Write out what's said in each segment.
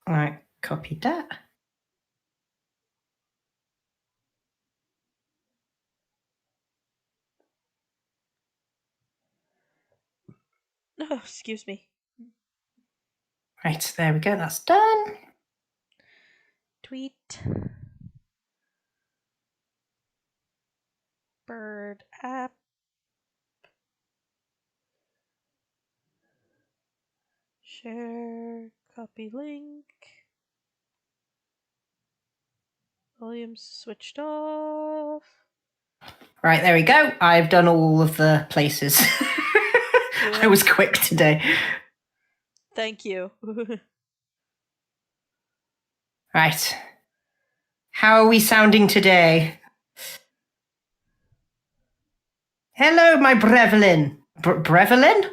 All right, copy that. Oh, excuse me. Right, there we go. That's done. Tweet. Bird app. Share. Copy link. Volume switched off. Right, there we go. I've done all of the places. I was quick today. Thank you. Right. How are we sounding today? Hello, my Brevelin. Brevelin?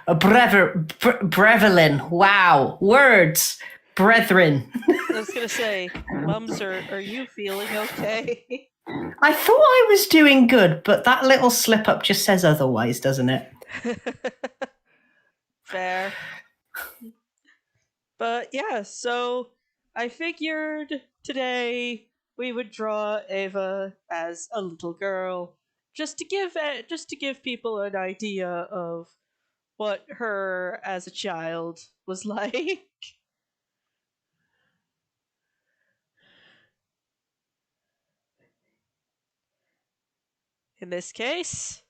Brevelin. Wow. Words. Brethren. I was gonna say, Mums, are you feeling okay? I thought I was doing good, but that little slip up just says otherwise, doesn't it? Fair. But yeah, so I figured today we would draw Ava as a little girl, just to give people an idea of what her as a child was like. In this case,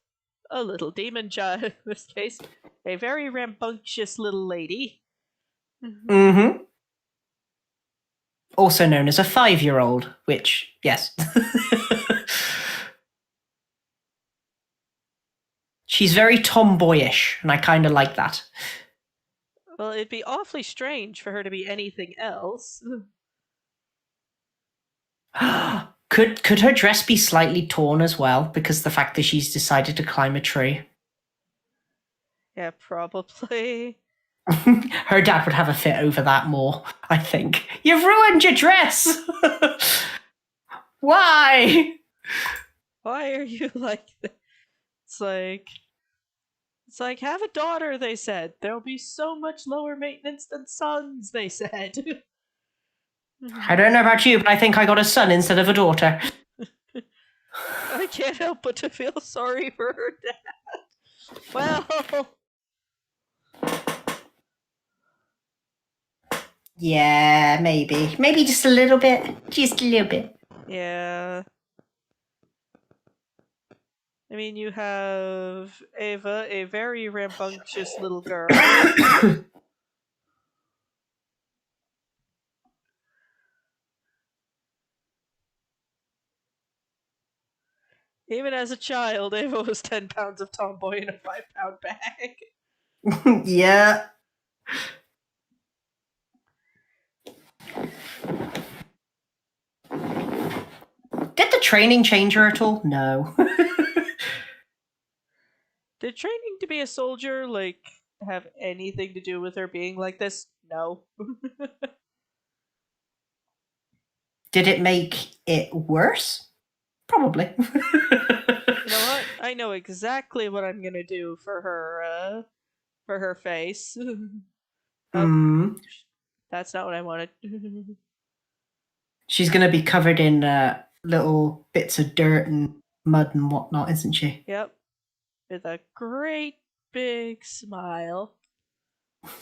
a little demon child. In this case, a very rambunctious little lady. Mm-hmm. Also known as a 5-year-old, which, yes. She's very tomboyish, and I kind of like that. Well, it'd be awfully strange for her to be anything else. Could her dress be slightly torn as well because the fact that she's decided to climb a tree? Yeah, probably. Her dad would have a fit over that more, I think. You've ruined your dress! Why? Why are you like this? It's like have a daughter, they said. There'll be so much lower maintenance than sons, they said. I don't know about you, but I think I got a son instead of a daughter. I can't help but to feel sorry for her dad. Well, Yeah, maybe. Maybe just a little bit. Just a little bit. yeah. I mean, you have Ava, a very rambunctious little girl. Even as a child, Ava was 10 pounds of tomboy in a 5-pound bag. Yeah. Did the training change her at all? No. Did training to be a soldier, have anything to do with her being like this? No. Did it make it worse? Probably. You know what? I know exactly what I'm gonna do for her face. Oh, that's not what I wanted. She's going to be covered in little bits of dirt and mud and whatnot, isn't she? Yep. With a great big smile.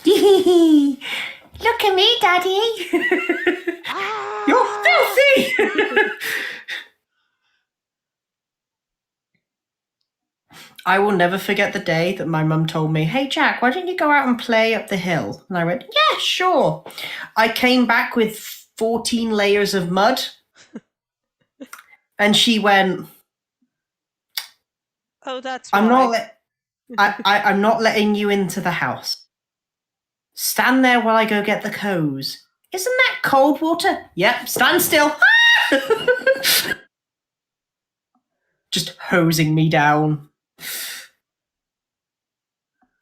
Look at me, Daddy. You're filthy. I will never forget the day that my mum told me, "Hey, Jack, why don't you go out and play up the hill?" And I went, "Yeah, sure." I came back with 14 layers of mud. And she went, Oh, that's I'm why. I'm not letting you into the house. Stand there while I go get the hose. Isn't that cold water? Yep, stand still. Just hosing me down.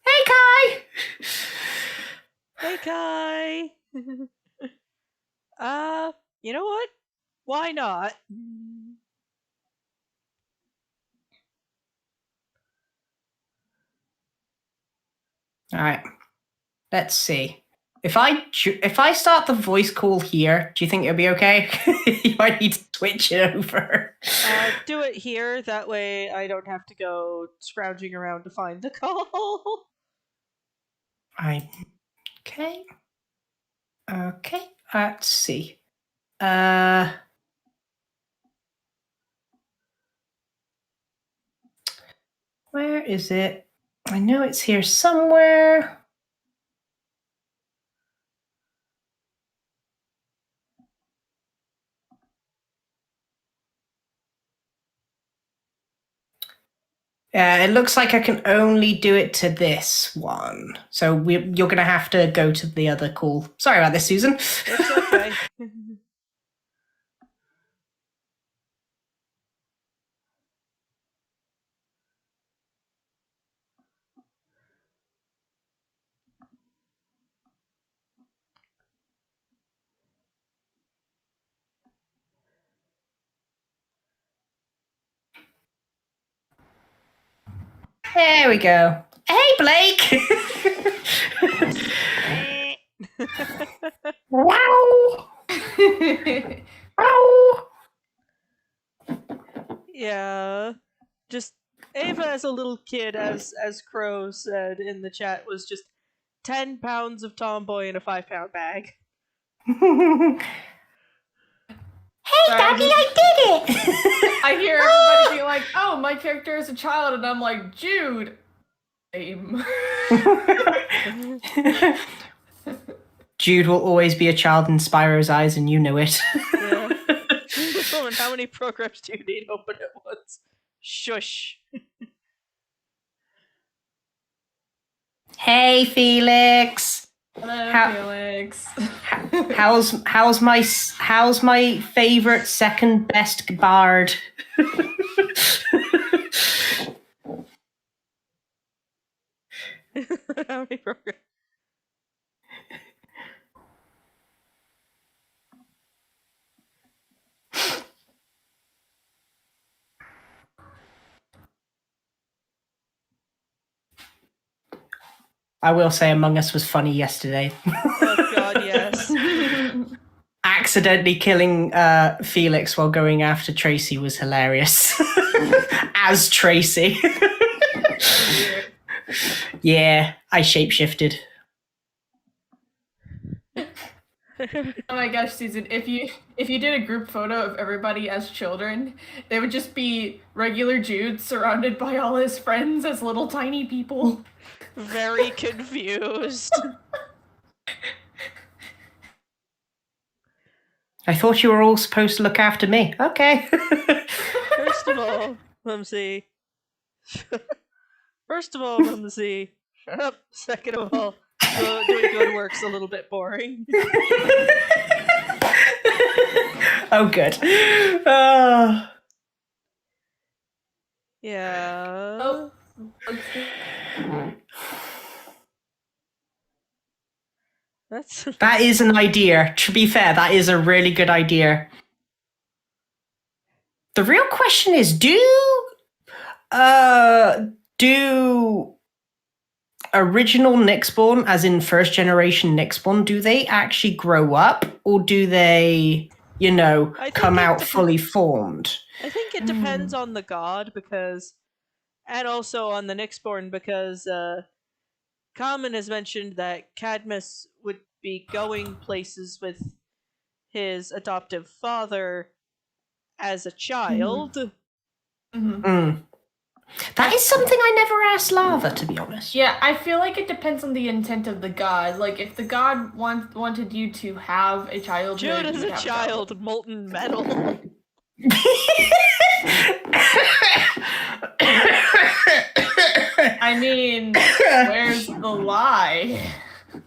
Hey, Kai! Hey, Kai. You know what? Why not? All right, let's see. if I start the voice call here, do you think it'll be okay? You might need to switch it over. Do it here. That way I don't have to go scrounging around to find the call. Okay. Okay. Let's see. Where is it? I know it's here somewhere. It looks like I can only do it to this one. So you're going to have to go to the other call. Sorry about this, Susan. It's okay. There we go. Hey, Blake. Wow. Wow. Yeah. Just Ava as a little kid, as Crow said in the chat, was just 10 pounds of tomboy in a 5-pound bag. Hey, Daddy, I did it! I hear everybody being like, oh, my character is a child, and I'm like, Jude. Same. Jude will always be a child in Spyro's eyes, and you know it. Yeah. Woman, how many programs do you need open at once? Shush. Hey, Felix. Hello, Felix. How's my favorite second best bard? How many programs? I will say Among Us was funny yesterday. Oh god, yes. Accidentally killing Felix while going after Tracy was hilarious. As Tracy. Yeah, I shapeshifted. Oh my gosh, Susan, if you did a group photo of everybody as children, they would just be regular Jude surrounded by all his friends as little tiny people. Very confused. I thought you were all supposed to look after me. Okay. First of all, Mumsy. Shut up. Second of all, doing good work's a little bit boring. Oh, good. Yeah. Oh. That is an idea. To be fair, that is a really good idea. The real question is, do original Nyxborn, as in first generation Nyxborn, do they actually grow up, or do they, come out fully formed? I think it depends on the god, and also on the Nyxborn, because Common has mentioned that Cadmus would be going places with his adoptive father as a child. That is something I never asked Lava, to be honest. Yeah, I feel like it depends on the intent of the god. Like, if the god wanted you to have a child, Jude is a child, molten metal. I mean, where's the lie?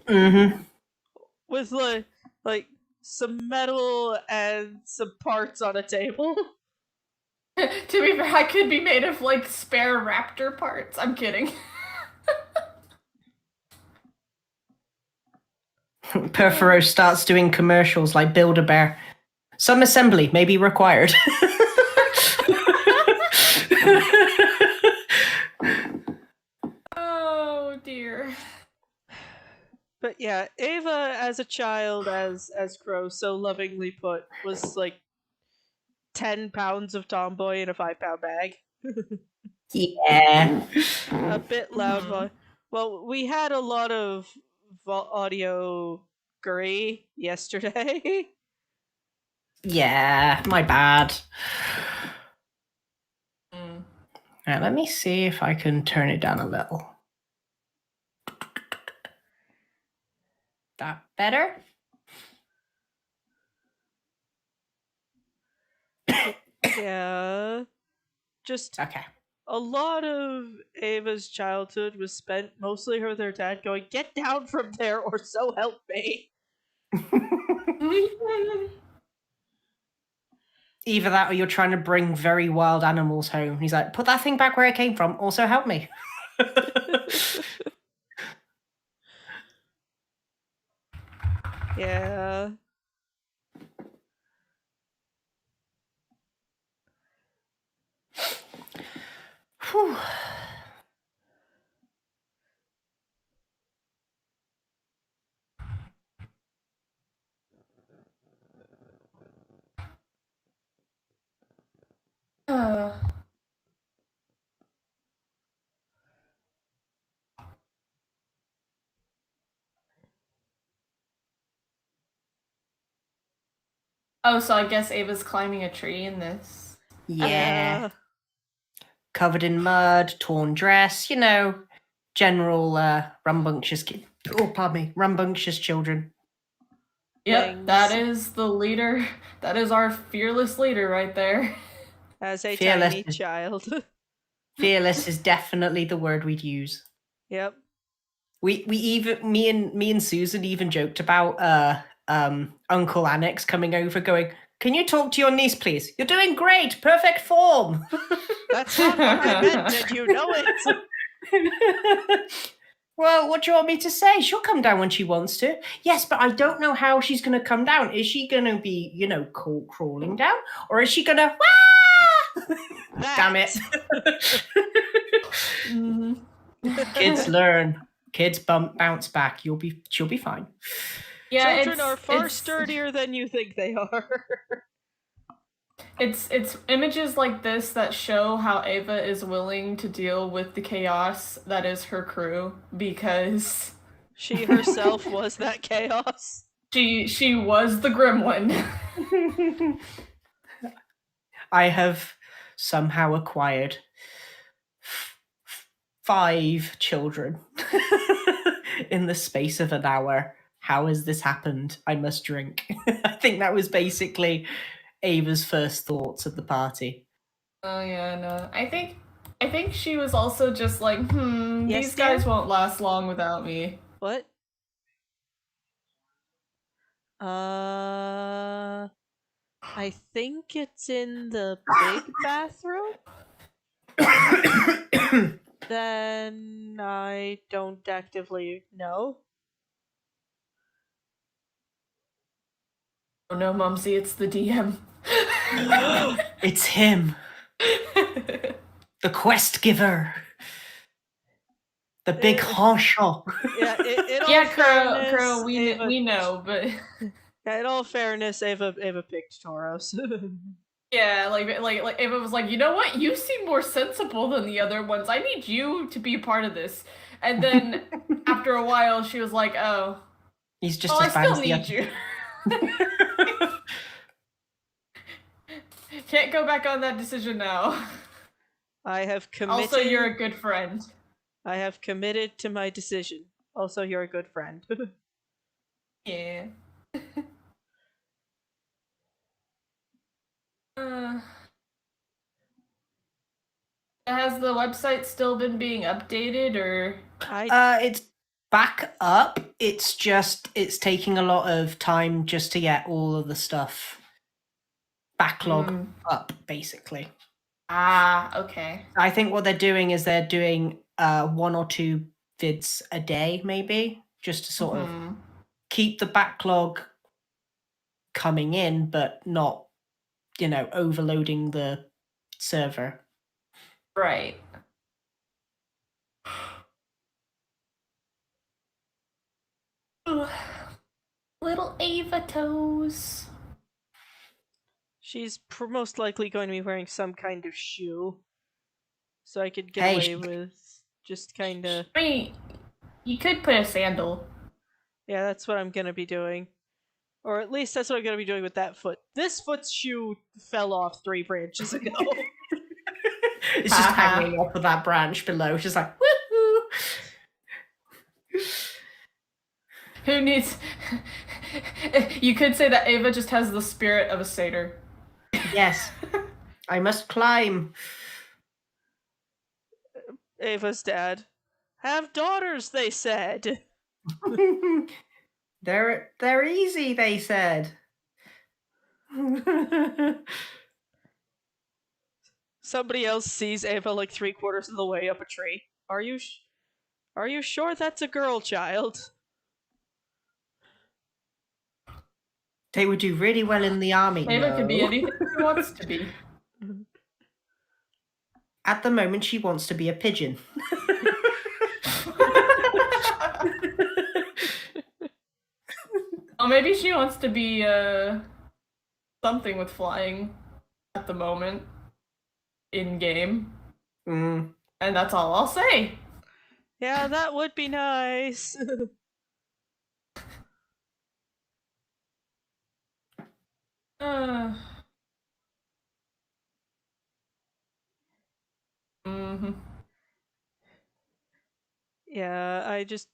Mm-hmm. With like some metal and some parts on a table. To be fair, I could be made of like spare raptor parts. I'm kidding. Perfuro starts doing commercials like Build-A-Bear. Some assembly may be required. Oh dear. But yeah, Ava as a child, as Crow so lovingly put, was like 10 pounds of tomboy in a 5-pound bag. Yeah. A bit loud. Mhm. Well, we had a lot of audio gray yesterday. Yeah, my bad. Mm. Now, let me see if I can turn it down a little. That better? Yeah. Just Okay. a lot of Ava's childhood was spent mostly with her dad going, "Get down from there, or so help me." Either that or you're trying to bring very wild animals home. He's like, put that thing back where it came from. Also, help me. Yeah. Whew. Uh, oh, so I guess Ava's climbing a tree in this. Yeah. Covered in mud, torn dress, you know, general rambunctious rambunctious children. Yep, that Things. is the leader. That is our fearless leader right there. As a Fearless tiny is- child. Fearless is definitely the word we'd use. Yep. We even me and Susan even joked about Uncle Annex coming over going, "Can you talk to your niece, please? You're doing great, perfect form." That's not what I meant, and you know it. Well, what do you want me to say? She'll come down when she wants to. Yes, but I don't know how she's going to come down. Is she going to be, you know, crawling down? Or is she going to, wah! Damn it. Mhm. Kids learn. Kids bounce back. She'll be fine. Yeah, Children are far it's sturdier than you think they are. it's images like this that show how Ava is willing to deal with the chaos that is her crew because She herself was that chaos. she was the gremlin. I have somehow acquired 5 children in the space of an hour. How has this happened? I must drink. I think that was basically Ava's first thoughts at the party. Oh yeah, no. I think she was also just like, Yes, these guys dear? won't last long without me. What? I think it's in the big bathroom? Then I don't actively know. Oh no, Mumsy, it's the DM. It's him, the quest giver, the big honcho. Yeah, in all Yeah, fairness, Crow, Ava, we know, but yeah, in all fairness, Ava picked Tauros. yeah, like Ava was like, you know what? You seem more sensible than the other ones. I need you to be a part of this. And then after a while, she was like, oh, He's just well, I as bad still as the need other. you. Can't go back on that decision now. I have committed. Also, you're a good friend. I have committed to my decision. Also, you're a good friend. Yeah. Has the website still been being updated, or? It's back up. It's taking a lot of time just to get all of the stuff backlog up, basically. Ah, okay. I think what they're doing is they're doing 1 or 2 vids a day, maybe, just to sort of keep the backlog coming in, but not, you know, overloading the server. Right. Little Ava toes. She's most likely going to be wearing some kind of shoe. So I could get Hey, away she- with just kind of... I mean, you could put a sandal. Yeah, that's what I'm going to be doing. Or at least that's what I'm going to be doing with that foot. This foot's shoe fell off 3 branches ago. It's just hanging off of that branch below. She's like, woohoo! Who needs? You could say that Ava just has the spirit of a satyr. Yes, I must climb. Ava's dad. Have daughters, they said. They're easy, they said. Somebody else sees Ava like 3/4 of the way up a tree. Are you sure that's a girl child? They would do really well in the army. Ava no. could be anything she wants to be. At the moment, she wants to be a pigeon. Oh, maybe she wants to be something with flying at the moment in game, Mm. and that's all I'll say. Yeah, that would be nice. Mm-hmm. Yeah, I just...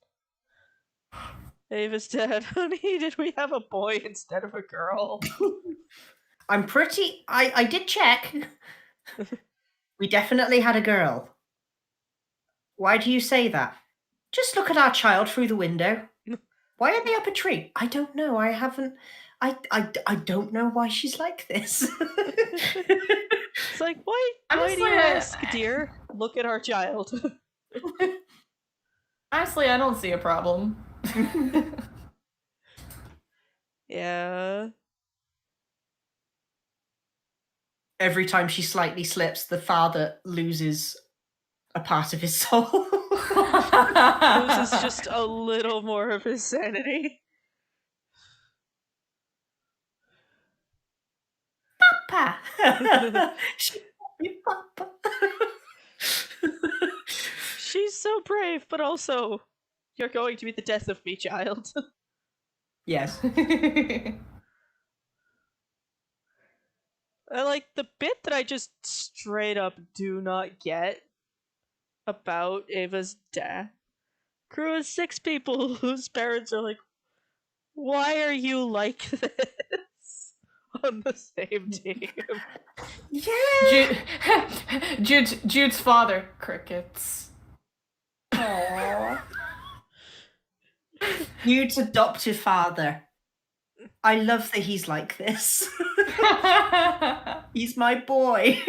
Ava's dad, honey, did we have a boy instead of a girl? I'm pretty. I did check. We definitely had a girl. Why do you say that? Just look at our child through the window. Why are they up a tree? I don't know. I haven't. I don't know why she's like this. It's like, why do Honestly, you ask, dear? Look at our child. Honestly, I don't see a problem. Yeah. Every time she slightly slips, the father loses a part of his soul. Loses just a little more of his sanity. Papa. Papa. She's so brave, but also, you're going to be the death of me, child. Yes. I like the bit that I just straight up do not get about Ava's dad. Crew of 6 people whose parents are like, why are you like this? On the same team. Yeah. Jude's father, crickets. Aww. Jude's adoptive father. I love that he's like this. He's my boy.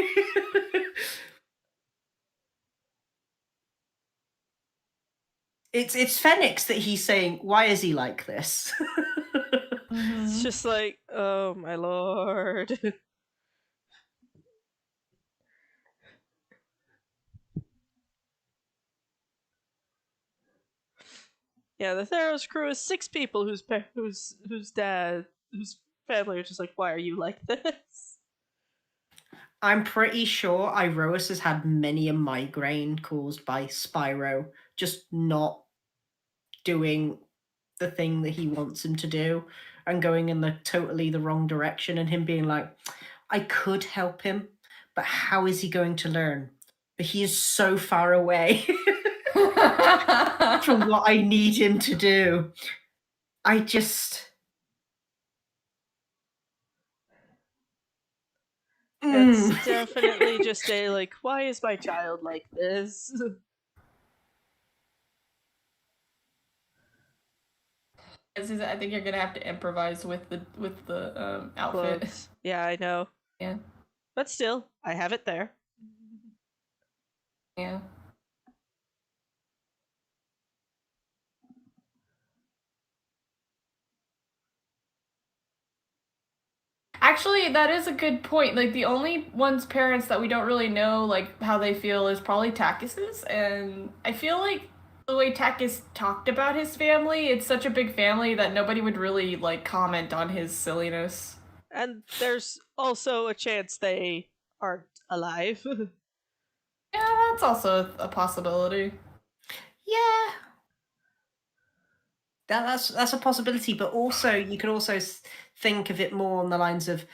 It's Phoenix that he's saying, why is he like this? It's just like, oh my lord. Yeah, the Theros crew is 6 people whose dad, whose family are just like, why are you like this? I'm pretty sure Iroas has had many a migraine caused by Spyro just not doing the thing that he wants him to do and going in the wrong direction, and him being like, I could help him, but how is he going to learn? But he is so far away from what I need him to do. I just... It's definitely just a, like, why is my child like this? I think you're gonna have to improvise with the outfit. Clothes. Yeah, I know. Yeah. But still, I have it there. Yeah. Actually, that is a good point. Like, the only one's parents that we don't really know, like, how they feel is probably Takis's, and I feel like the way Takis talked about his family, it's such a big family that nobody would really like comment on his silliness. And there's also a chance they aren't alive. Yeah, that's also a possibility. Yeah. That's a possibility, but also you could also think of it more on the lines of,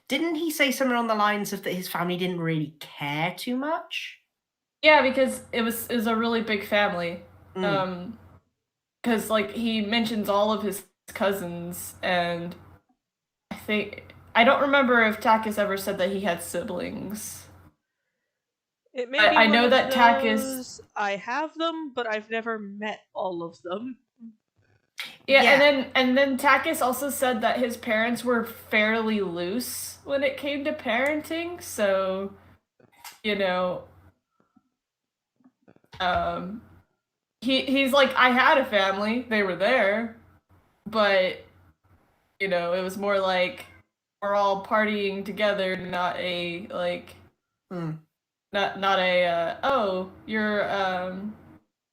didn't he say something on the lines of that his family didn't really care too much? Yeah, because it was a really big family. Mm. Because like he mentions all of his cousins, and I don't remember if Takis ever said that he had siblings. It may I- be I one know of that Takis- those, I have them, but I've never met all of them. Yeah, Yeah. and then Takis also said that his parents were fairly loose when it came to parenting, so you know, he's like, I had a family, they were there, but you know, it was more like we're all partying together, not a like Mm. not a oh, you're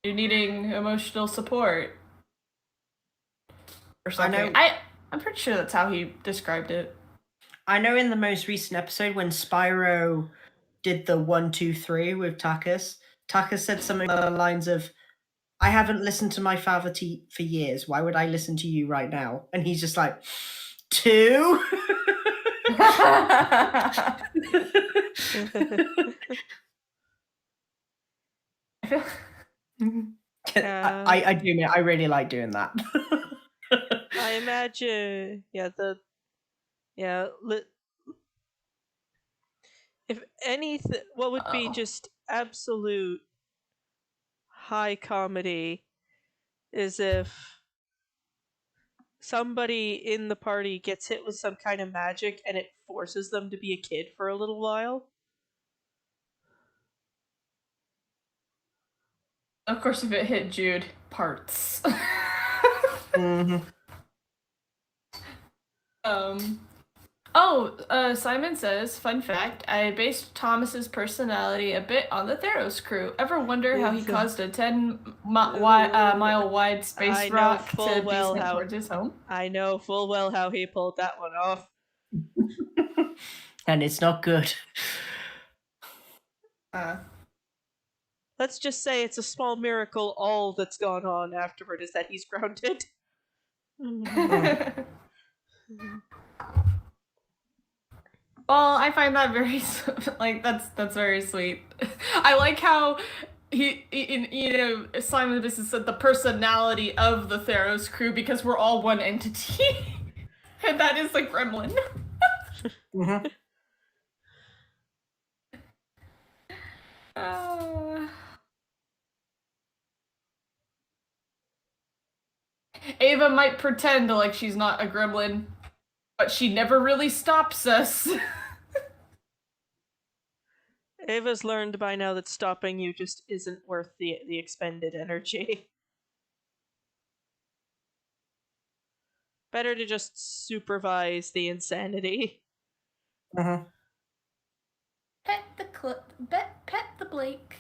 needing emotional support or something. know- I'm pretty sure that's how he described it. I know in the most recent episode when Spyro did the 1, 2, 3 with Takis, Takis said something along the lines of, I haven't listened to my father for years. Why would I listen to you right now? And he's just like, 2? I do mean, I really like doing that. I imagine, if anything, what would be just absolute high comedy is if somebody in the party gets hit with some kind of magic and it forces them to be a kid for a little while. Of course, if it hit Jude, parts. Mm-hmm. Simon says, fun fact, I based Thomas's personality a bit on the Theros crew. Ever wonder how he caused a 10-mile wide space rock to be sent towards his home? I know full well how he pulled that one off. And it's not good. Let's just say it's a small miracle. All that's gone on afterward is that he's grounded. Well, I find that very like that's very sweet. I like how Simon this is the personality of the Theros crew because we're all one entity, and that is the gremlin. Mm-hmm. Ava might pretend like she's not a gremlin, but she never really stops us. Ava's learned by now that stopping you just isn't worth the expended energy. Better to just supervise the insanity. Mm-hmm. Pet the Blake.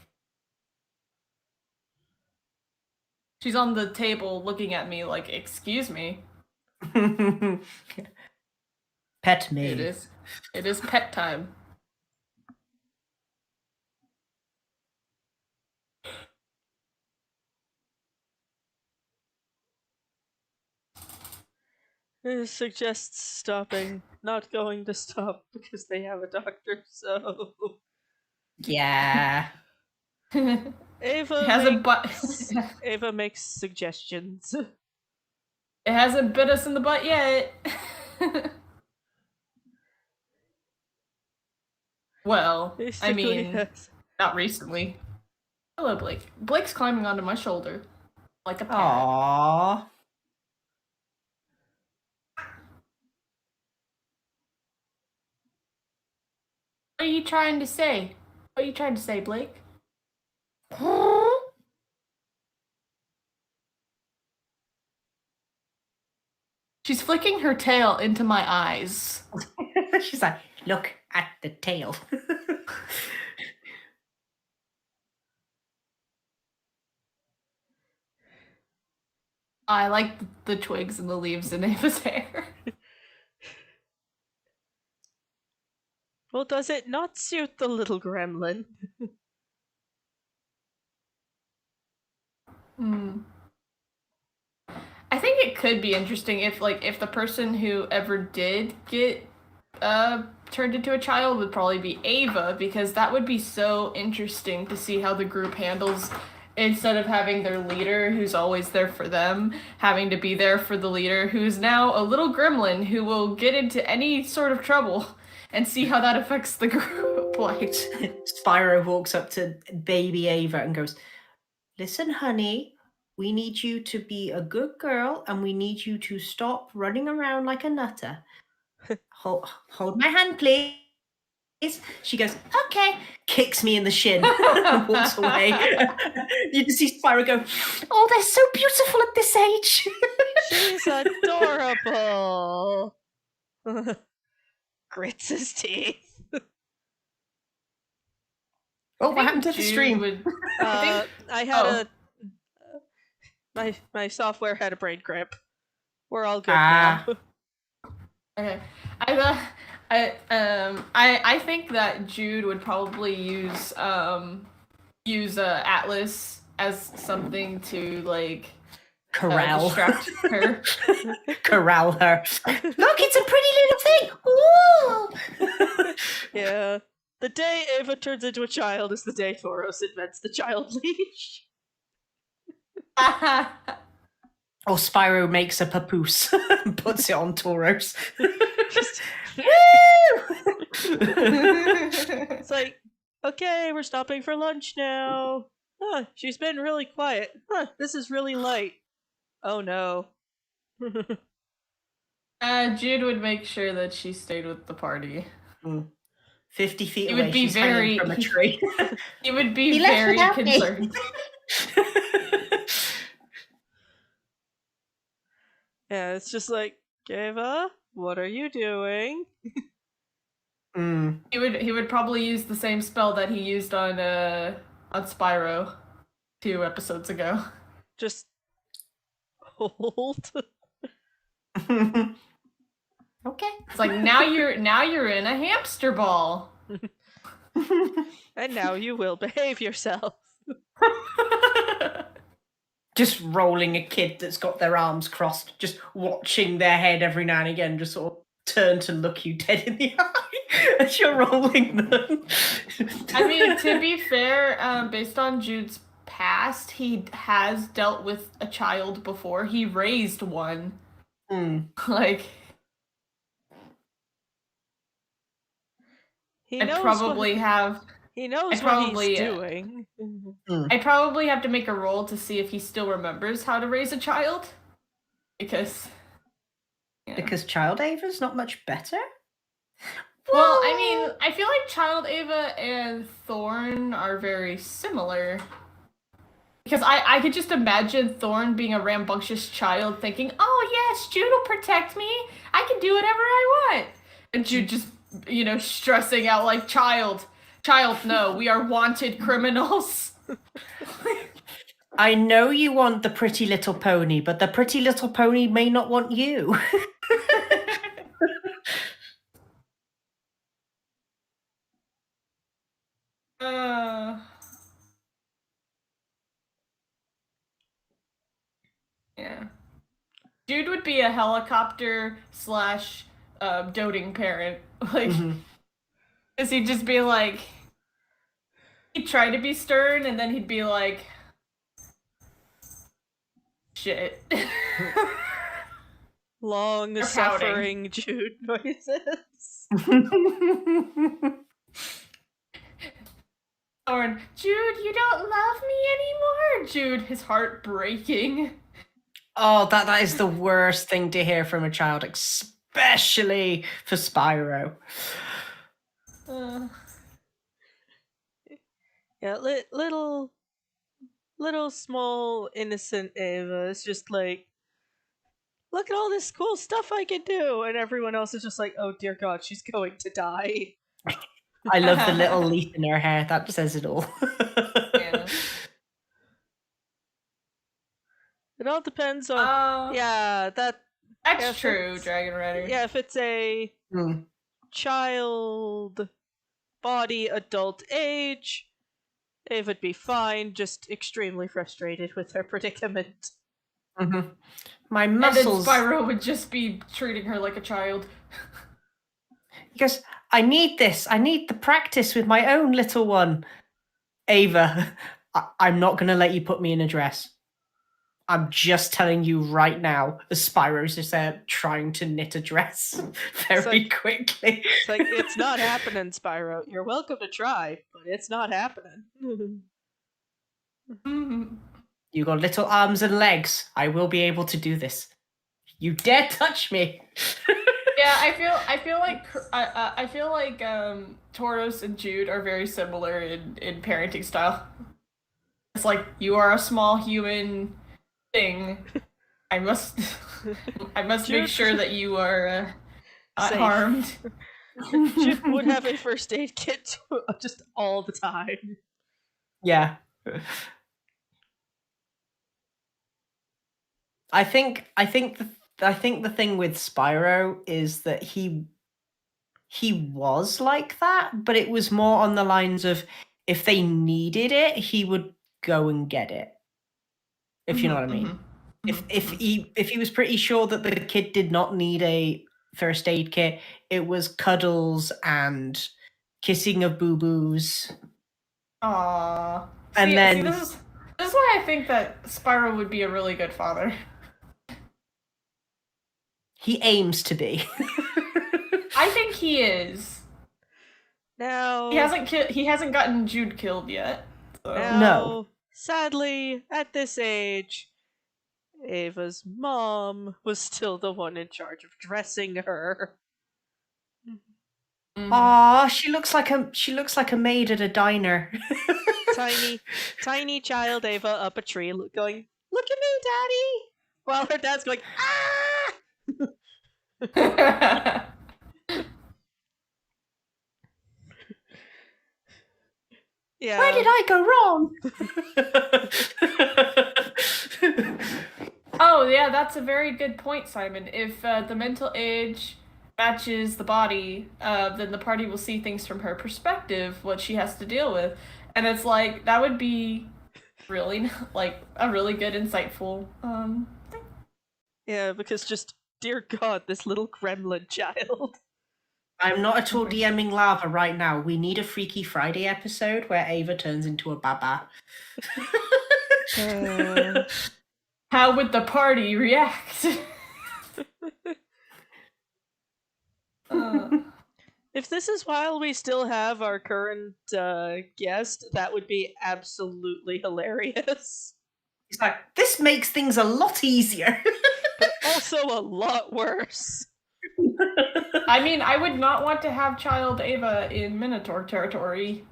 She's on the table looking at me like, excuse me. Pet me. It is pet time. It suggests stopping, not going to stop because they have a doctor, so... Yeah. Ava makes suggestions. It hasn't bit us in the butt yet. Well, Basically, I mean, yes. not recently. Hello, Blake. Blake's climbing onto my shoulder like a parrot. Aww. What are you trying to say? What are you trying to say, Blake? She's flicking her tail into my eyes. She's like, look at the tail. I like the twigs and the leaves in Ava's hair. Well, does it not suit the little gremlin? Hmm. I think it could be interesting if the person who ever did get turned into a child would probably be Ava, because that would be so interesting to see how the group handles, instead of having their leader who's always there for them, having to be there for the leader who's now a little gremlin who will get into any sort of trouble, and see how that affects the group. Like, Spyro walks up to baby Ava and goes, "Listen, honey, we need you to be a good girl and we need you to stop running around like a nutter. Hold my hand, please." She goes, "Okay," kicks me in the shin and walks away. You can see Spyro go, "Oh, they're so beautiful at this age." She's adorable. Grits his teeth. Oh, what happened to the Jude stream? I had my software had a brain cramp. We're all good now. Okay. I think that Jude would probably use Atlas as something to like Corral. distract her. Corral her. Look, it's a pretty little thing. Ooh. Yeah. The day Ava turns into a child is the day Thoros invents the child leash. Or Spyro makes a papoose and puts it on Tauros. It's like, okay, we're stopping for lunch now. Huh, she's been really quiet. Huh, this is really light. Oh no. Jude would make sure that she stayed with the party. 50 feet He away, would be she's hanging from a tree. He would be very concerned. Yeah, it's just like, Ava, what are you doing? He would probably use the same spell that he used on Spyro 2 episodes ago. Just hold. Okay. It's like now you're in a hamster ball. And now you will behave yourself. Just rolling a kid that's got their arms crossed, just watching their head every now and again, just sort of turn to look you dead in the eye as you're rolling them. I mean, to be fair, based on Jude's past, he has dealt with a child before. He raised one. Like, He I'd knows probably what, have. he knows I'd what probably, he's doing. I probably have to make a roll to see if he still remembers how to raise a child, because. Yeah. Because Child Ava's not much better? Well, I mean, I feel like Child Ava and Thorn are very similar. Because I could just imagine Thorn being a rambunctious child thinking, "Oh yes, Jude will protect me. I can do whatever I want." And Jude just, stressing out like, Child, no, we are wanted criminals. I know you want the Pretty Little Pony, but the Pretty Little Pony may not want you. Yeah. Jude would be a helicopter / doting parent. Like, because he'd just be like, he'd try to be stern, and then he'd be like, shit. Long suffering Jude noises. Thorn, Jude, you don't love me anymore. Jude, his heart breaking. Oh, that is the worst thing to hear from a child, especially for Spyro. Yeah, little small innocent Ava is just like, look at all this cool stuff I can do, and everyone else is just like, oh dear God, she's going to die. I love the little leaf in her hair. That says it all. Yeah. It all depends on. Yeah, That. that's if true, it's- Dragon Rider. Yeah, if it's a Hmm. child body adult age, it would be fine, just extremely frustrated with her predicament. Mhm. My And then muscles. Spyro would just be treating her like a child. Because I need this. I need the practice with my own little one. Ava, I'm not going to let you put me in a dress. I'm just telling you right now, as Spyro's just there trying to knit a dress very quickly. It's like, it's not happening, Spyro. You're welcome to try, but it's not happening. Mhm. You got little arms and legs. I will be able to do this. You dare touch me. Yeah, I feel like Tauros and Jude are very similar in parenting style. It's like you are a small human thing. I must make Jude- sure that you are not Safe. harmed. Jude would have a first aid kit just all the time. Yeah. I think the thing with Spyro is that he was like that, but it was more on the lines of if they needed it, he would go and get it. If you know what I mean. If he was pretty sure that the kid did not need a first aid kit, it was cuddles and kissing of boo-boos. Aww. And then this is why I think that Spyro would be a really good father. he aims to be. I think he is. Now, He hasn't gotten Jude killed yet. So. now, No. sadly, at this age, Ava's mom was still the one in charge of dressing her. Mhm. Aw, she looks like a maid at a diner. Tiny child Ava up a tree going, "Look at me, Daddy!" While her dad's going, "Ah!" Yeah. Where did I go wrong? Oh, yeah, that's a very good point, Simon. If the mental age matches the body, then the party will see things from her perspective, what she has to deal with. And it's like, that would be really, like, a really good, insightful thing. Yeah, because just, dear God, this little gremlin child. I'm not at all DMing Lava right now. We need a Freaky Friday episode where Ava turns into a baba. How would the party react? If this is while we still have our current guest, that would be absolutely hilarious. It's like, this makes things a lot easier. But also a lot worse. I mean, I would not want to have child Ava in Minotaur territory.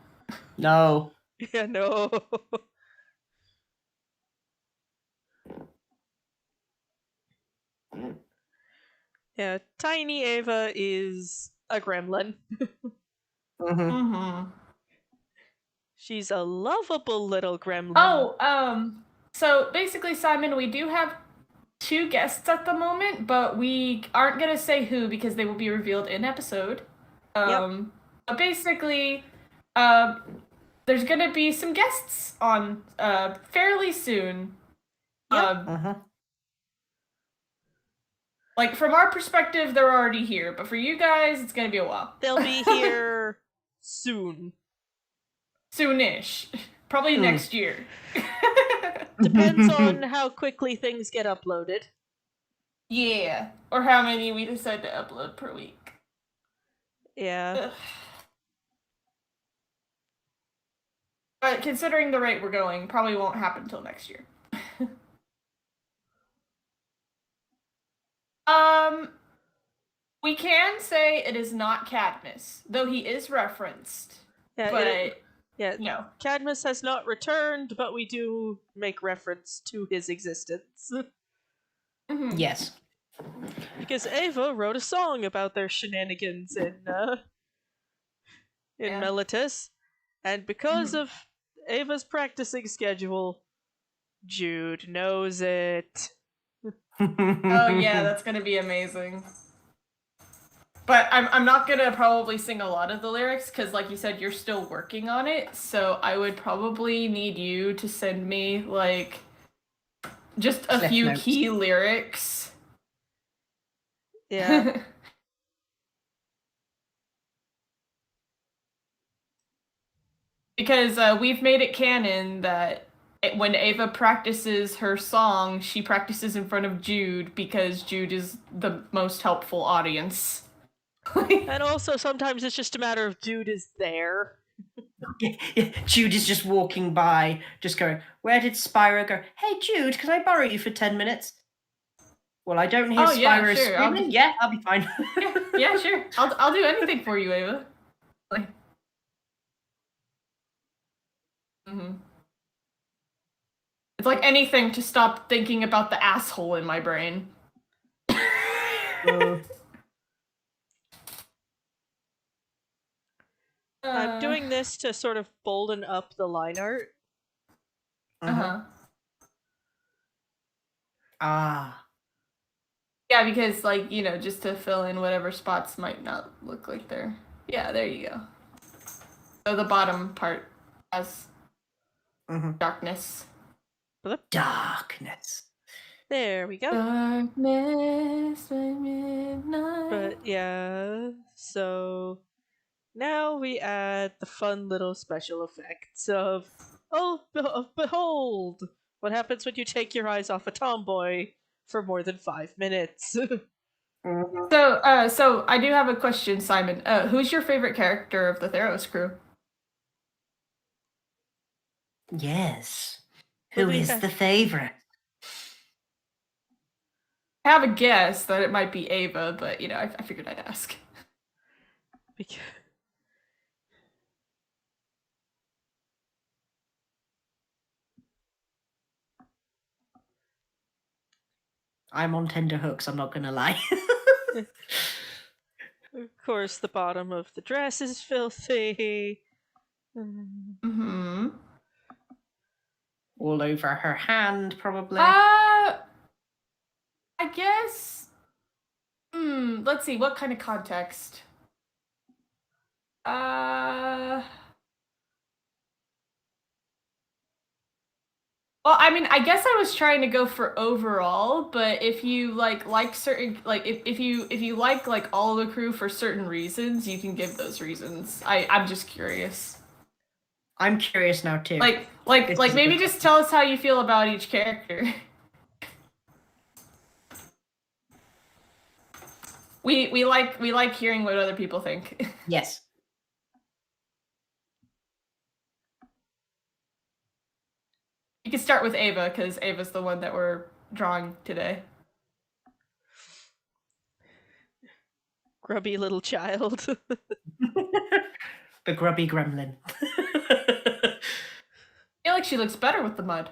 No. Yeah, no. Yeah, tiny Ava is a gremlin. Mm-hmm. She's a lovable little gremlin. Oh, so basically, Simon, we do have 2 guests at the moment, but we aren't gonna say who because they will be revealed in episode. But basically, there's gonna be some guests on fairly soon. Yep. Like from our perspective, they're already here, but for you guys, it's gonna be a while. They'll be here soon. Soonish, probably next year. Depends on how quickly things get uploaded. Yeah, or how many we decide to upload per week. Yeah. Ugh. But considering the rate we're going, probably won't happen until next year. We can say it is not Cadmus, though he is referenced. Yeah, But no. Cadmus has not returned, but we do make reference to his existence. Mhm. Yes. Because Ava wrote a song about their shenanigans in Yeah. Melitus, and because of Ava's practicing schedule, Jude knows it. Oh yeah, that's gonna be amazing. But I'm not gonna probably sing a lot of the lyrics because, like you said, you're still working on it. So I would probably need you to send me like just a Cliff few notes. key lyrics. Yeah. Because we've made it canon that when Ava practices her song, she practices in front of Jude because Jude is the most helpful audience. And also, sometimes it's just a matter of Jude is there. Yeah, Jude is just walking by, just going, "Where did Spyro go? Hey, Jude, can I borrow you for 10 minutes? Well, I don't hear Oh, yeah, Spyro sure, screaming. Yeah, I'll be fine. yeah, sure. I'll do anything for you, Ava. Like, It's like anything to stop thinking about the asshole in my brain. I'm doing this to sort of bolden up the line art. Ah. Yeah, because, like, you know, just to fill in whatever spots might not look like they're... Yeah, there you go. So the bottom part has darkness. Darkness. There we go. Darkness by midnight. But yeah, so now we add the fun little special effects of, oh, behold, what happens when you take your eyes off a tomboy for more than 5 minutes. So I do have a question, Simon. Who's your favorite character of the Theros crew? Yes. Well, Who we is have- the favorite? I have a guess that it might be Ava, but, you know, I figured I'd ask. Because... I'm on tender hooks, I'm not gonna lie. Of course, the bottom of the dress is filthy. All over her hand, probably. I guess... let's see, what kind of context? Well, I mean, I guess I was trying to go for overall, but if you like certain if you like all the crew for certain reasons, you can give those reasons. I'm just curious. I'm curious now too. Like This is a maybe good just tell us how you feel about each character. We like hearing what other people think. Yes. You can start with Ava because Ava's the one that we're drawing today. Grubby little child. The grubby gremlin. I feel like she looks better with the mud.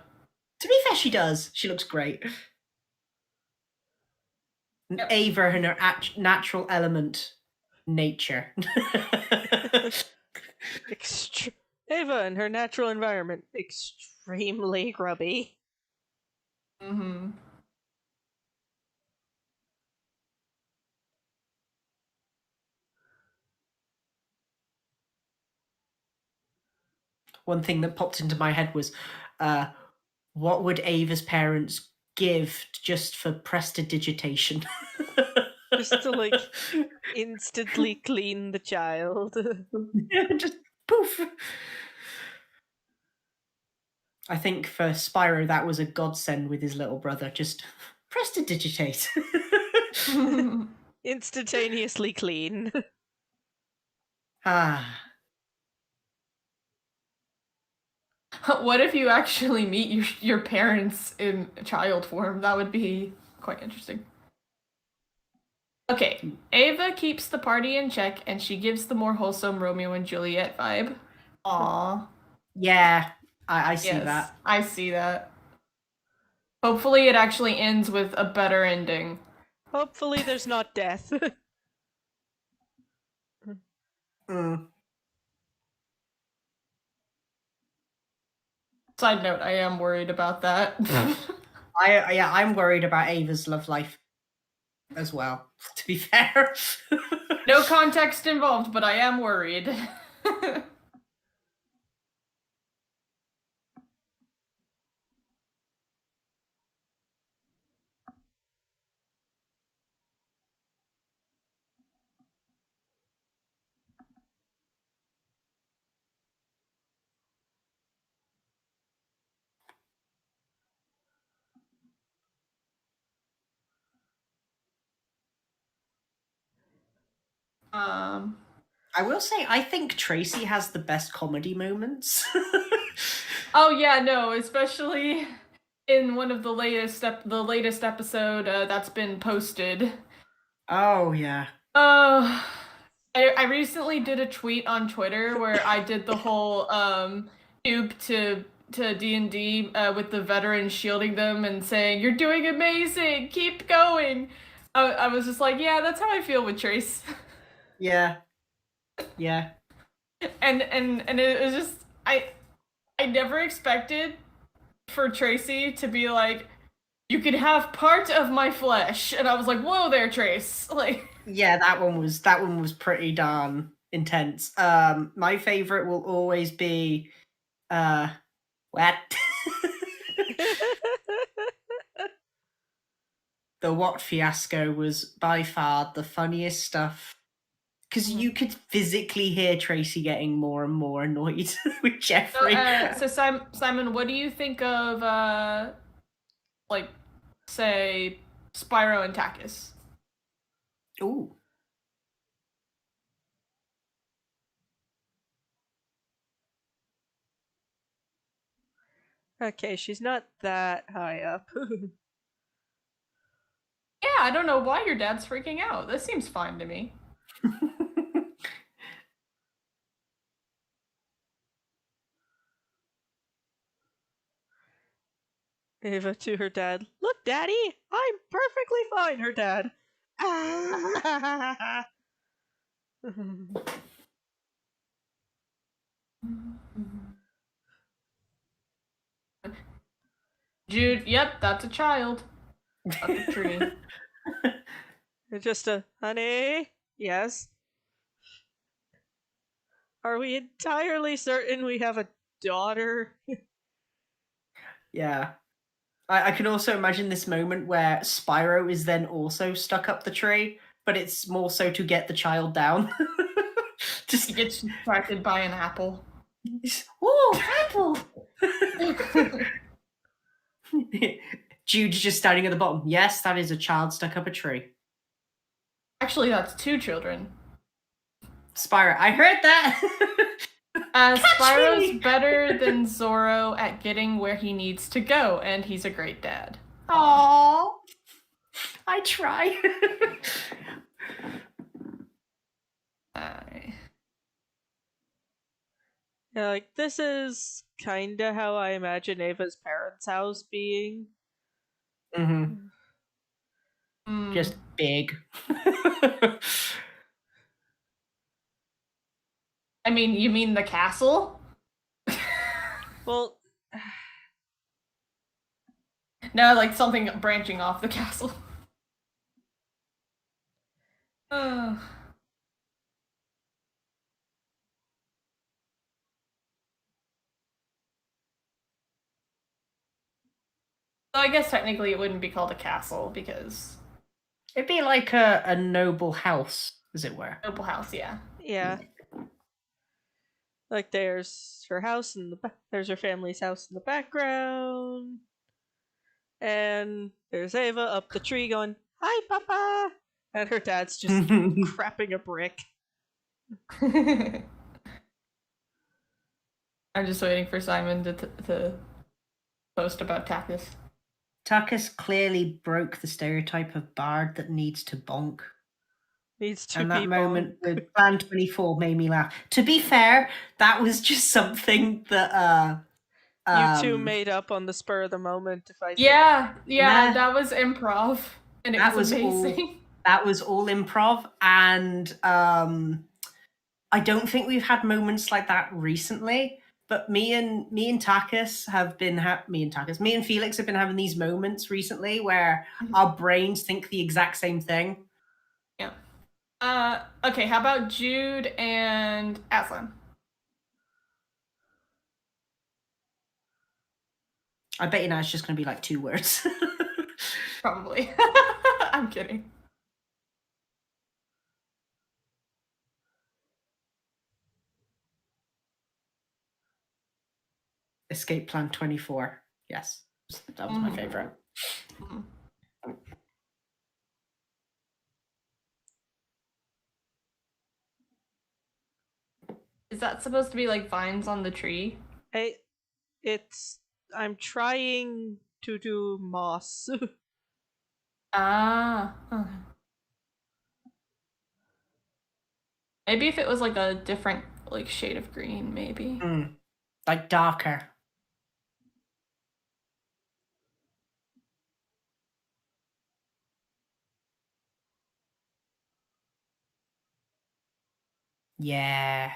To be fair, she does. She looks great. Yep. Ava and her natural element, nature. Ava and her natural environment, extremely grubby. One thing that popped into my head was, what would Ava's parents give just for prestidigitation? Just to, like, instantly clean the child. Just poof. I think for Spyro that was a godsend with his little brother. Just prestidigitate. Instantaneously clean. Ah. What if you actually meet your parents in child form? That would be quite interesting. Okay, Ava keeps the party in check, and she gives the more wholesome Romeo and Juliet vibe. Aww. Yeah, I see that. I see that. Hopefully it actually ends with a better ending. Hopefully there's not death. Side note, I am worried about that. I'm worried about Ava's love life as well, to be fair. No context involved, but I am worried. I will say, I think Tracy has the best comedy moments. Oh yeah, no, especially in one of the latest episode that's been posted. Oh yeah. I recently did a tweet on Twitter where I did the whole noob to D&D with the veterans shielding them and saying, "You're doing amazing, keep going." I was just like, yeah, that's how I feel with Trace. Yeah. Yeah. And it was just I never expected for Tracy to be like, "You can have part of my flesh," and I was like, "Whoa there, Trace!" Like, Yeah, that one was pretty darn intense. My favorite will always be what? The what fiasco was by far the funniest stuff. Because you could physically hear Tracy getting more and more annoyed with Jeffrey. so Simon, what do you think of like, say, Spyro and Takis? Ooh. Okay, she's not that high up. Yeah, I don't know why your dad's freaking out. This seems fine to me. Ava to her dad. Look, Daddy, I'm perfectly fine, her dad. Jude, yep, that's a child. Up the tree. Just a honey. Yes. Are we entirely certain we have a daughter? Yeah. I can also imagine this moment where Spyro is then also stuck up the tree, but it's more so to get the child down. Just He gets distracted by an apple. Ooh, apple! Jude's just standing at the bottom. Yes, that is a child stuck up a tree. Actually, that's two children. Spyro, I heard that! Spyro's me! better than Zorro at getting where he needs to go, and he's a great dad. Aww. I try. Yeah, like, this is kinda how I imagine Ava's parents' house being. Mm-hmm. Just big. I mean, you mean the castle? Well, no, like something branching off the castle. So I guess technically it wouldn't be called a castle because it'd be like a noble house, as it were. noble house, yeah. Yeah. Like, there's her house in the there's her family's house in the background, and there's Ava up the tree going, "Hi, Papa," and her dad's just crapping a brick. I'm just waiting for Simon to post about Takis. Takis clearly broke the stereotype of bard that needs to bonk. Needs to and be that moment bonk. with Plan 24 made me laugh. To be fair, that was just something that you two made up on the spur of the moment. If I yeah, that was improv, and it was amazing. That was all improv, and I don't think we've had moments like that recently. But me and Takis have been me and Felix have been having these moments recently where our brains think the exact same thing. Yeah. Okay, how about Jude and Aslan? I bet you now it's just going to be like 2 words. Probably. I'm kidding. Escape Plan 24. Yes, that was my favorite. Is that supposed to be like vines on the tree? I'm trying to do moss. Ah. Maybe if it was like a different like shade of green, maybe. Like darker. Yeah.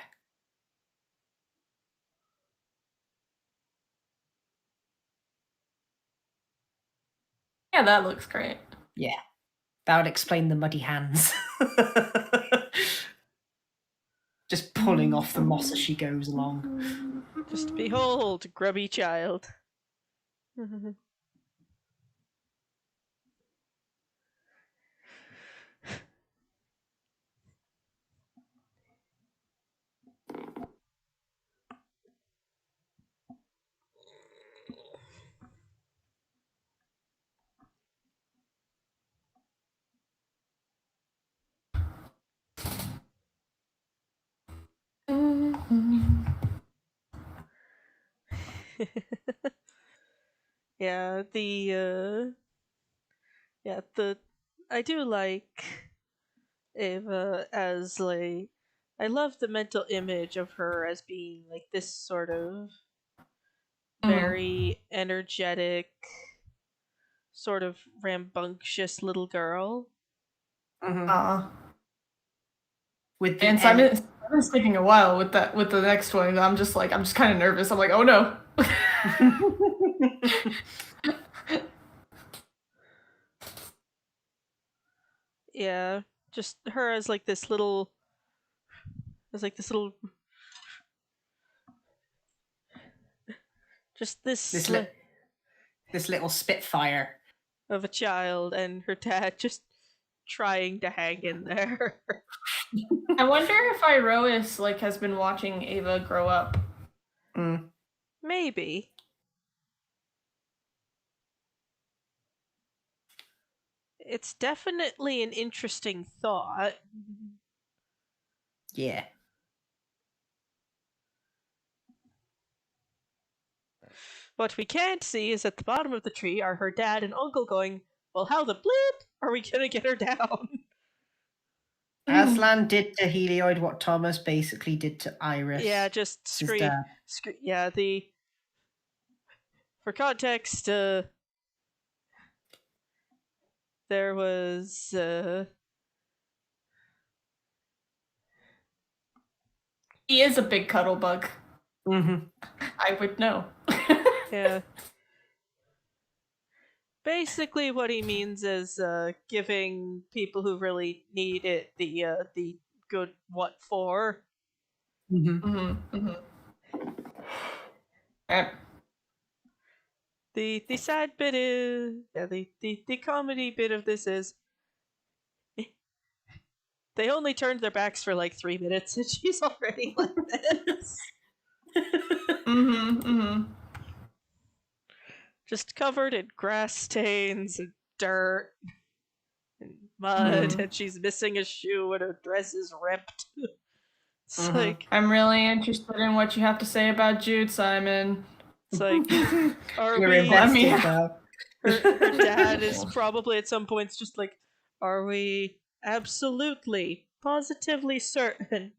Yeah, that looks great. Yeah. That would explain the muddy hands. Just pulling off the moss as she goes along. Just behold, grubby child. Yeah, I do like Ava as like, I love the mental image of her as being like this sort of very energetic, sort of rambunctious little girl. With the And Simon's taking a while with the next one. I'm just kind of nervous. I'm like, oh no. Yeah, just her as like this little, just this little spitfire of a child, and her dad just trying to hang in there. I wonder if Iroas like has been watching Ava grow up. Maybe. It's definitely an interesting thought. Yeah. What we can't see is at the bottom of the tree are her dad and uncle going, well, how the bleep are we gonna get her down? Aslan did to Helioid what Thomas basically did to Iris. Yeah, just scream. Yeah, for context, there was He is a big cuddle bug. I would know. Yeah. Basically, what he means is giving people who really need it the good what for. The sad bit is the comedy bit of this is they only turned their backs for like 3 minutes and she's already like this. Just covered in grass stains and dirt and mud, and she's missing a shoe and her dress is ripped. It's like, I'm really interested in what you have to say about Jude, Simon. It's like, are You're we? invested, Her dad is probably at some points just like, are we absolutely, positively certain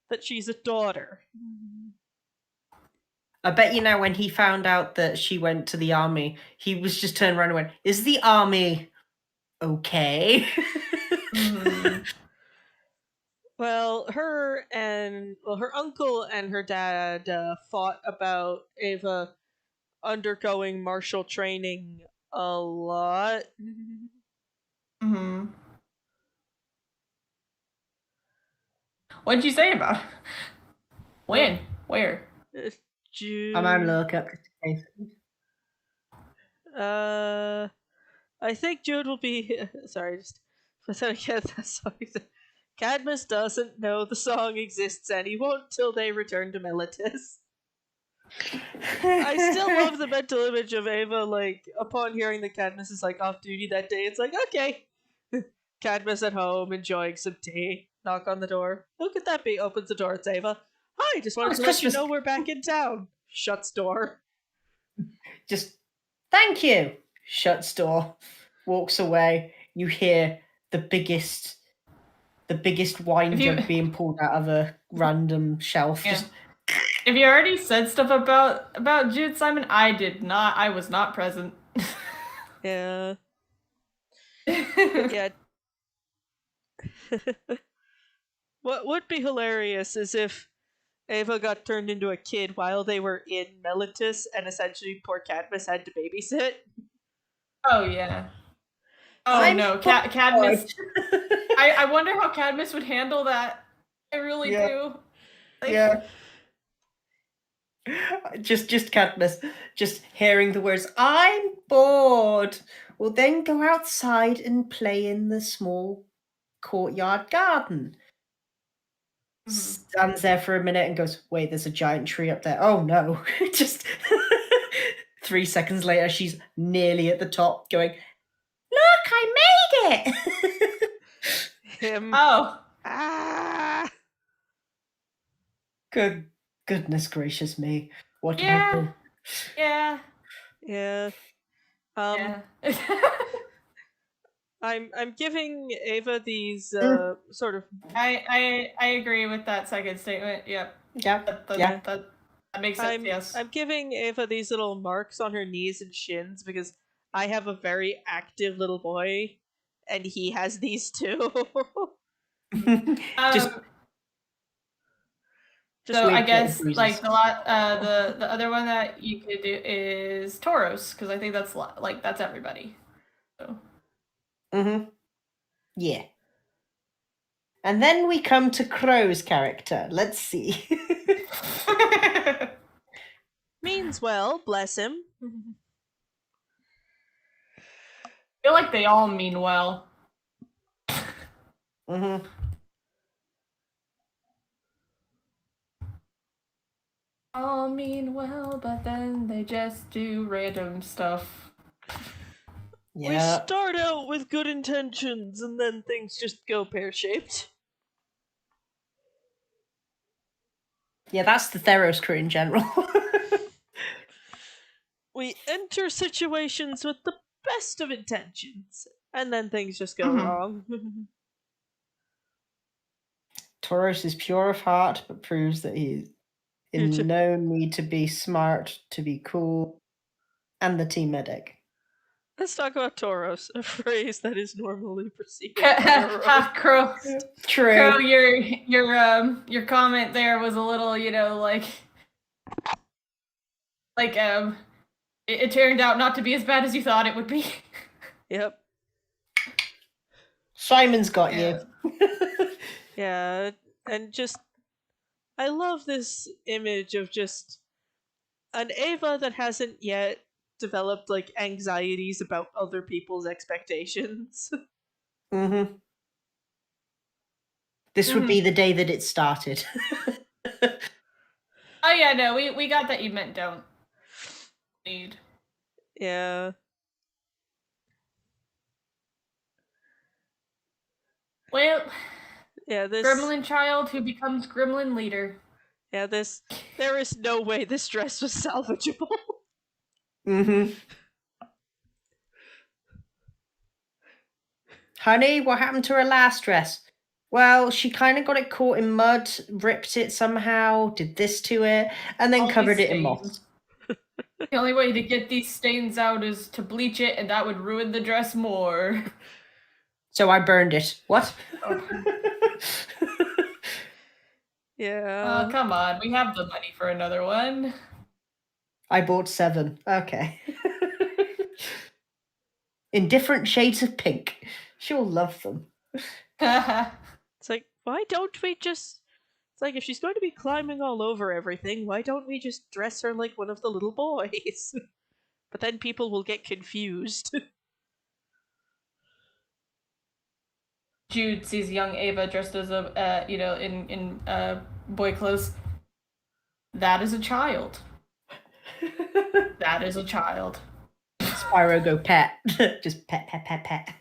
that she's a daughter? I bet you now when he found out that she went to the army, he was just turned around and went, is the army okay? Well, her uncle and her dad fought about Ava undergoing martial training a lot. Hmm. What'd you say about it? When? Where? Jude. I'm having a look up. I think Jude will be. Sorry, just get that song. Cadmus doesn't know the song exists, and he won't till they return to Meletis. I still love the mental image of Ava, like, upon hearing that Cadmus is, like, off duty that day. It's like, okay. Cadmus at home, enjoying some tea. Knock on the door. Who could that be? Opens the door, it's Ava. Hi, just wanted it's to let you Christmas. know we're back in town. Shuts door. Just, thank you. Shuts door. Walks away. You hear the biggest wine If you- jug being pulled out of a random shelf. Yeah. Just If you already said stuff about Jude Simon, I did not. I was not present. Yeah. Yeah. What would be hilarious is if Ava got turned into a kid while they were in Meletis, and essentially poor Cadmus had to babysit. Oh yeah. Oh I'm no, Cadmus. I wonder how Cadmus would handle that. I really Yeah. do. Like, Yeah. Just Cadmus, just hearing the words, I'm bored. Will then go outside and play in the small courtyard garden. Mhm. Stands there for a minute and goes, wait, there's a giant tree up there. Oh no. Just 3 seconds later, she's nearly at the top going, look, I made it. Him. Oh. Ah! Goodness gracious me. What did I Yeah. do? Yeah. Yeah. Yeah. I'm giving Ava these sort of I agree with that second statement. Yep. Yeah. That makes sense. Yes. I'm giving Ava these little marks on her knees and shins because I have a very active little boy, and he has these too. Just So wait I for guess bruises. like the other one that you could do is Tauros, because I think that's like that's everybody. So. Yeah. And then we come to Crow's character. Let's see. Means well, bless him. I feel like they all mean well. All mean well, but then they just do random stuff. Yeah. We start out with good intentions, and then things just go pear-shaped. Yeah, that's the Theros crew in general. We enter situations with the best of intentions, and then things just go Mhm. wrong. Tauros is pure of heart, but proves that he's in no need to be smart, to be cool, and the team medic. Let's talk about Tauros, a phrase that is normally perceived as Crow. True. Crow, your comment there was a little, it turned out not to be as bad as you thought it would be. Yep. Simon's got you. Yeah, and just I love this image of just an Ava that hasn't yet developed like anxieties about other people's expectations. This would be the day that it started. Oh yeah, no, we got that you meant don't need. Yeah. Well, Yeah, this gremlin child who becomes gremlin leader. Yeah, there is no way this dress was salvageable. Honey, what happened to her last dress? Well, she kind of got it caught in mud, ripped it somehow, did this to it, and then All these covered it in stains. moss. The only way to get these stains out is to bleach it, and that would ruin the dress more. So I burned it. What? Yeah. Oh, come on. We have the money for another one. I bought 7. Okay. In different shades of pink. She'll love them. It's like, why don't we just... It's like, if she's going to be climbing all over everything, why don't we just dress her like one of the little boys? But then people will get confused. Jude sees young Ava dressed as a, in boy clothes. That is a child. That is a child. Spyro go pet. Just pet, pet, pet, pet.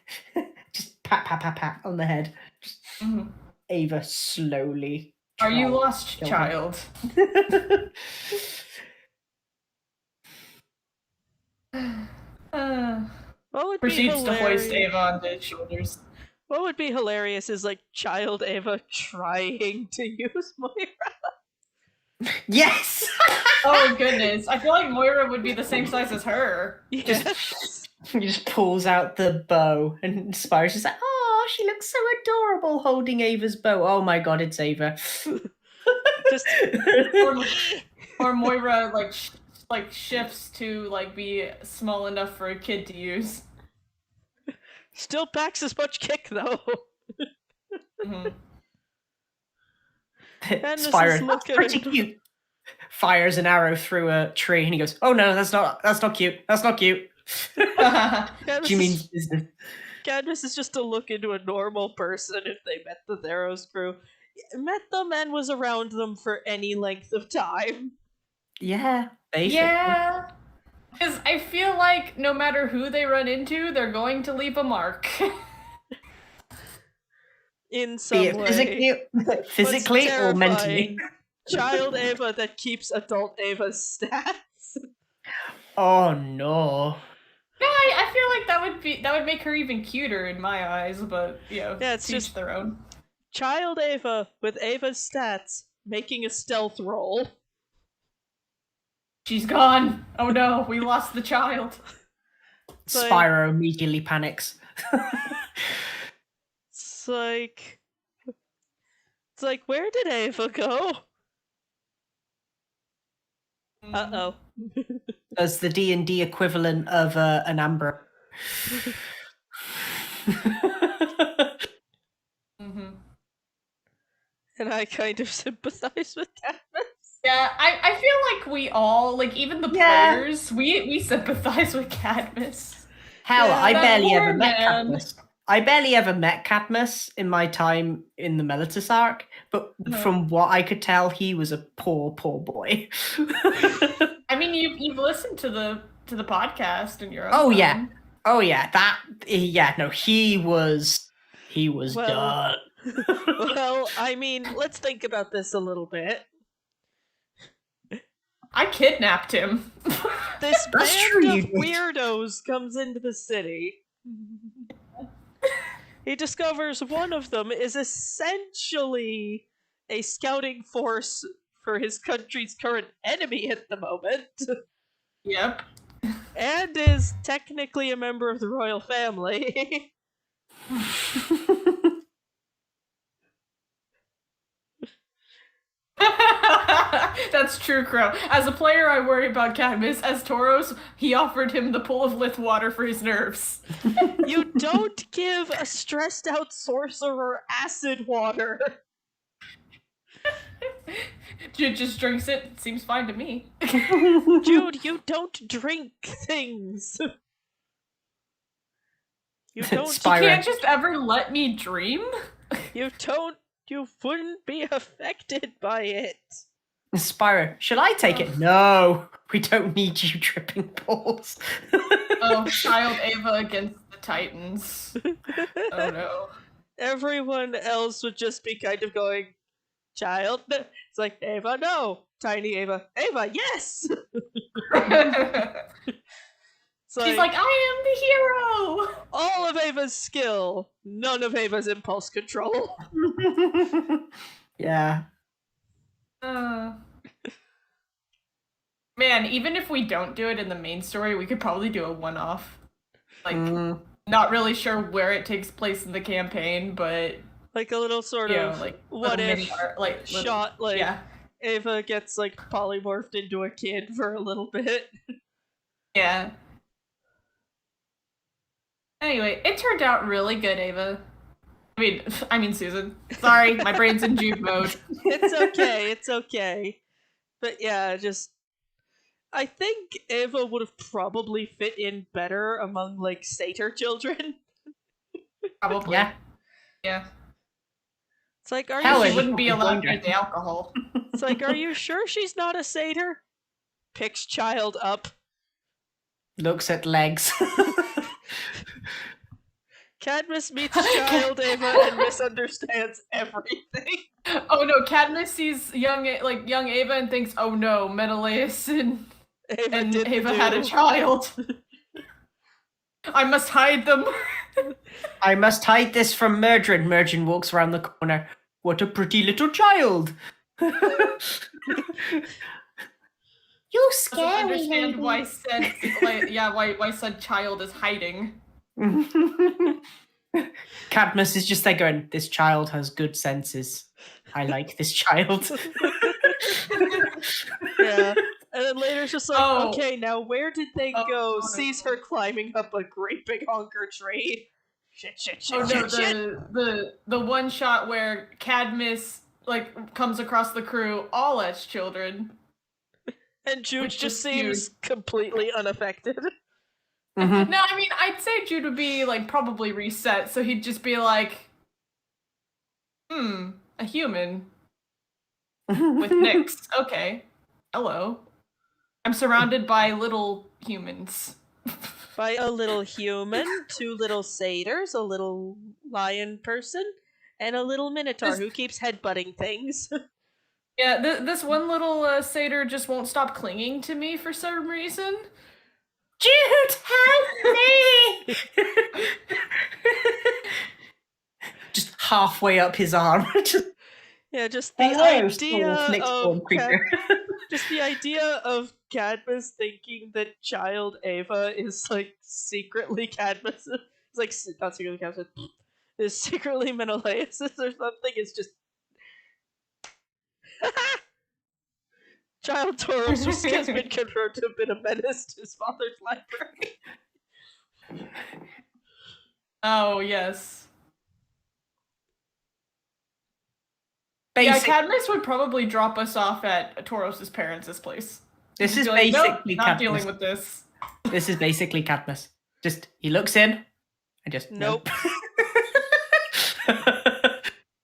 Just pat, pat, pat, pat on the head. Just Ava slowly. Are you tries lost, to kill child? What would Proceeds be to hoist hilarious? Ava onto his shoulders. What would be hilarious is like child Ava trying to use Moira. Yes! Oh goodness, I feel like Moira would be the same size as her. Yes. He just pulls out the bow, and Spyro's just like, oh, she looks so adorable holding Ava's bow. Oh my god, it's Ava. Just Or Moira like shifts to like be small enough for a kid to use. still packs as much kick though. Mhm. Cadmus is Spyro, that's looking- pretty cute. Fires an arrow through a tree, and he goes, "Oh no, that's not cute. That's not cute." Cadmus She is- means business. Cadmus is just to look into a normal person if they met the Theros crew. Met them and was around them for any length of time. Yeah, basically. Yeah. Because I feel like no matter who they run into, they're going to leave a mark. In some Be it way. physically What's or mentally. terrifying, Child Ava that keeps adult Ava's stats. Oh no. Yeah, I feel like that would make her even cuter in my eyes, but Yeah, it's to each just- their own. Child Ava with Ava's stats making a stealth roll. She's gone. Oh no, we lost the child. Like- Spyro immediately panics. It's like, where did Ava go? Uh-oh. As the D&D equivalent of an Amber. Mm-hmm. And I kind of sympathize with Cadmus. Yeah, I feel like we all, like even the Yeah. players, we sympathize with Cadmus. Hell, Yeah, I that barely poor ever met man. Cadmus. I barely ever met Cadmus in my time in the Meletus arc, but No. from what I could tell, he was a poor, poor boy. I mean, you've listened to the podcast in your own Oh, yeah. time. Oh yeah, no, he was Well- done. Well, I mean, let's think about this a little bit. I kidnapped him. This That's band true, of you did. weirdos comes into the city. He discovers one of them is essentially a scouting force for his country's current enemy at the moment, Yep. and is technically a member of the royal family. That's true, Crow. As a player, I worry about Cadmus. As Tauros, he offered him the pool of Lith water for his nerves. You don't give a stressed out sorcerer acid water. Jude just drinks it. Seems fine to me. Jude, you don't drink things. You don't. You Spyro. can't just ever let me dream? You don't. You wouldn't be affected by it. Spyro, shall I take it? No, we don't need you tripping balls. Oh, child Ava against the Titans. Oh no. Everyone else would just be kind of going, child. It's like, Ava, no. Tiny Ava. Ava, yes! It's She's like, I am the hero! all of Ava's skill, none of Ava's impulse control. Yeah. Man, even if we don't do it in the main story, we could probably do a one-off. Like, Mm. not really sure where it takes place in the campaign, but Like a little sort You of know, like what little if mini art, like little- shot, like yeah, Ava gets like polymorphed into a kid for a little bit. yeah. Anyway, it turned out really good, Ava. I mean Susan. Sorry, my brain's in Jude mode. It's okay, it's okay. But yeah, just I think Ava would have probably fit in better among like satyr children. Probably. Yeah. Yeah. It's like, are Hell, you? She Ava wouldn't be probably allowed joined near her. the alcohol. It's like, are you sure she's not a satyr? Picks child up. Looks at legs. Cadmus meets child Ava and misunderstands everything. Oh no, Cadmus sees young Ava and thinks, "Oh no, Menelaus and Ava had a child. I must hide them." I must hide this from Murdrin. Murdrin walks around the corner. What a pretty little child. You Doesn't scary. understand why said why said child is hiding. Cadmus is just there going, this child has good senses. I like this child. Yeah. And then later it's just like, Oh. okay, now where did they Oh, go? no. Sees her climbing up a great big honker tree. Shit, shit, shit, Oh no, shit, shit. the one shot where Cadmus like comes across the crew all as children. And Jude which just is seems completely unaffected. Mhm. No, I mean I'd say Jude would be like probably reset, so he'd just be like, a human with nicks. Okay. Hello. I'm surrounded by little humans. By a little human, two little satyrs, a little lion person, and a little minotaur This- who keeps headbutting things. Yeah, this one little satyr just won't stop clinging to me for some reason. Jude, help me! Just halfway up his arm. Just, Yeah, just the hello, small idea snake-spawn of creature. just the idea of Cadmus thinking that child Ava is like secretly Cadmus. It's like not secretly Cadmus. Is secretly Menelaus or something. It's just child Tauros has been confirmed to have been a menace to his father's library. Oh yes. Basic, Yeah, Cadmus would probably drop us off at Tauros' parents' place. this He'd is be like, "Nope, basically not Cadmus. dealing with this. This is basically Cadmus. Just, he looks in, and just, Nope.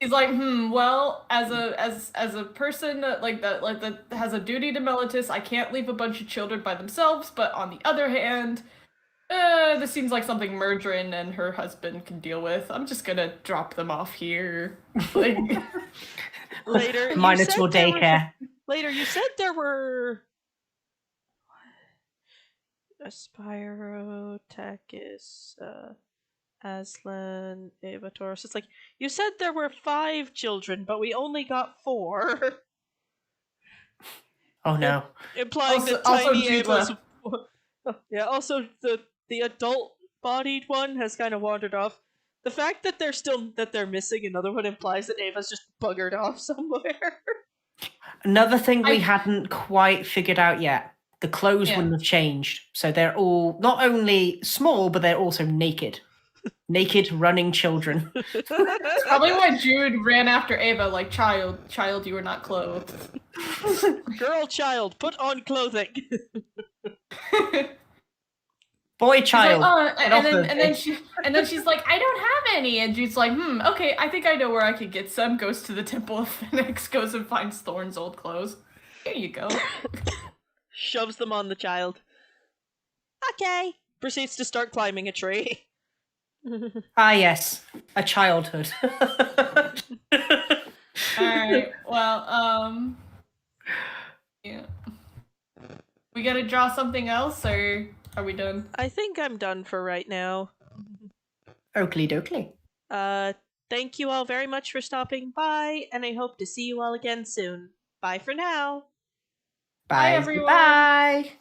He's like, well, as a person that has a duty to Meletus, I can't leave a bunch of children by themselves, but on the other hand, this seems like something Murdrin and her husband can deal with. I'm just gonna drop them off here." Like, Later, you Minotaur said there were- daycare. Later, you said there were Aspyro, Takis, Aslan, Ava, Tauros. It's like you said there were 5 children, but we only got 4, Oh no. implying Also- that also tiny Jude Ava's. Yeah. Also, the adult-bodied one has kind of wandered off. The fact that they're missing another one implies that Ava's just buggered off somewhere. Another thing we I- hadn't quite figured out yet. The clothes Yeah. wouldn't have changed. So they're all not only small, but they're also naked. Naked running children. probably why Jude ran after Ava, like, child, you are not clothed. Girl, child, put on clothing. Boy, She's like, child. "Oh," get off the and then she's like, "I don't have any." And Jude's like, okay, I think I know where I could get some." Goes to the Temple of Phoenix, goes and finds Thorn's old clothes. Here you go. Shoves them on the child. Okay. Proceeds to start climbing a tree. Ah, yes. A childhood. Alright, well, yeah. We gotta draw something else, or are we done? I think I'm done for right now. Oakley dokley. Thank you all very much for stopping by, and I hope to see you all again soon. Bye for now. Bye, everyone. Bye.